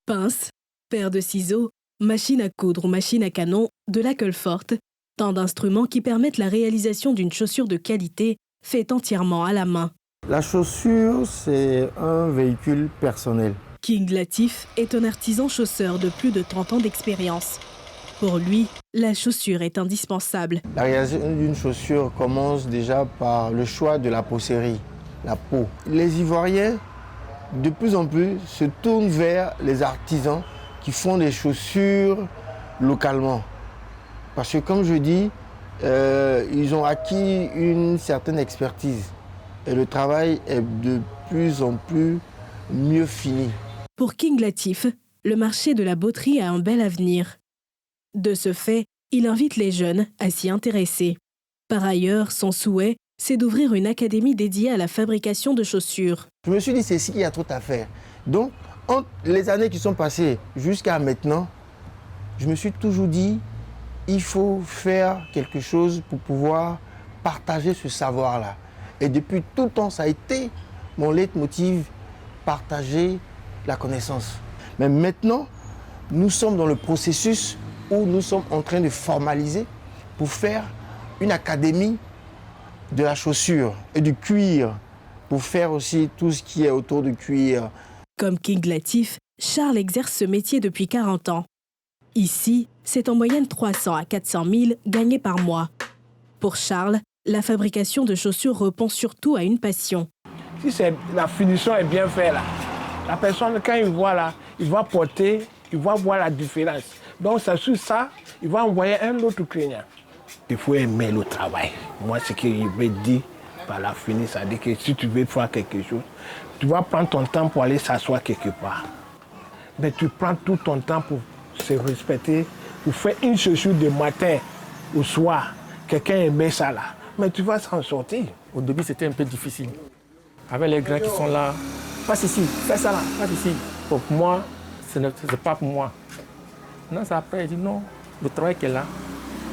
Pince, paire de ciseaux, machine à coudre ou machine à canon, de la colle forte, tant d'instruments qui permettent la réalisation d'une chaussure de qualité faite entièrement à la main. La chaussure, c'est un véhicule personnel. King Latif est un artisan chausseur de plus de 30 ans d'expérience. Pour lui, la chaussure est indispensable. La réalisation d'une chaussure commence déjà par le choix de la peaucerie, la peau. Les Ivoiriens, de plus en plus, se tournent vers les artisans qui font des chaussures localement. Parce que, comme je dis, ils ont acquis une certaine expertise. Et le travail est de plus en plus mieux fini. Pour King Latif, le marché de la botterie a un bel avenir. De ce fait, il invite les jeunes à s'y intéresser. Par ailleurs, son souhait, c'est d'ouvrir une académie dédiée à la fabrication de chaussures. Je me suis dit, c'est ici qu'il y a trop à faire. Donc, entre les années qui sont passées jusqu'à maintenant, je me suis toujours dit, il faut faire quelque chose pour pouvoir partager ce savoir-là. Et depuis tout le temps, ça a été mon leitmotiv, partager la connaissance. Mais maintenant, nous sommes dans le processus où nous sommes en train de formaliser pour faire une académie de la chaussure et du cuir, pour faire aussi tout ce qui est autour du cuir. Comme King Latif, Charles exerce ce métier depuis 40 ans. Ici, c'est en moyenne 300 à 400 000 gagnés par mois. Pour Charles, la fabrication de chaussures répond surtout à une passion. Si la finition est bien faite, là, la personne, quand il voit là, il va porter, il va voir la différence. Donc, c'est sur ça, il va envoyer un autre client. Il faut aimer le travail. Moi, ce que je veux dire par la finition, c'est-à-dire que si tu veux faire quelque chose, tu vas prendre ton temps pour aller s'asseoir quelque part. Mais tu prends tout ton temps pour se respecter, pour faire une chaussure de matin au soir. Quelqu'un aimait ça là. Mais tu vas s'en sortir. Au début, c'était un peu difficile. Avec les gars qui sont là, passe ici, fais ça là, passe ici. Pour moi, ce n'est pas pour moi. Non, c'est après, il dit non, le travail qui est là,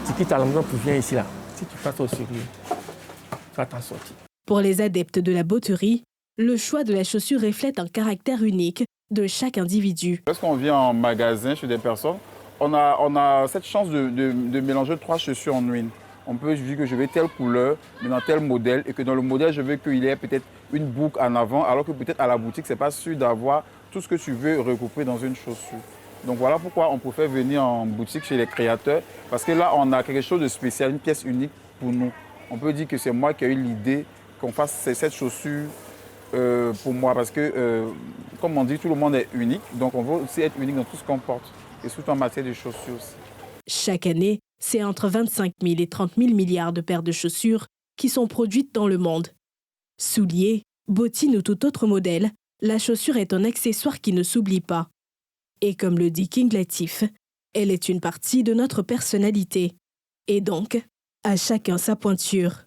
tu quittes à la maison pour venir ici là. Si tu fais ça au sérieux, tu vas t'en sortir. Pour les adeptes de la botterie, le choix de la chaussure reflète un caractère unique de chaque individu. Lorsqu'on vient en magasin chez des personnes, on a cette chance de mélanger 3 chaussures en une. On peut dire que je veux telle couleur, mais dans tel modèle, et que dans le modèle, je veux qu'il y ait peut-être une boucle en avant, alors que peut-être à la boutique, ce n'est pas sûr d'avoir tout ce que tu veux regrouper dans une chaussure. Donc voilà pourquoi on préfère venir en boutique chez les créateurs, parce que là, on a quelque chose de spécial, une pièce unique pour nous. On peut dire que c'est moi qui ai eu l'idée qu'on fasse cette chaussure pour moi, parce que, comme on dit, tout le monde est unique, donc on veut aussi être unique dans tout ce qu'on porte, et surtout en matière de chaussures aussi. Chaque année, c'est entre 25 000 et 30 000 milliards de paires de chaussures qui sont produites dans le monde. Souliers, bottines ou tout autre modèle, la chaussure est un accessoire qui ne s'oublie pas. Et comme le dit King Latif, elle est une partie de notre personnalité. Et donc, à chacun sa pointure.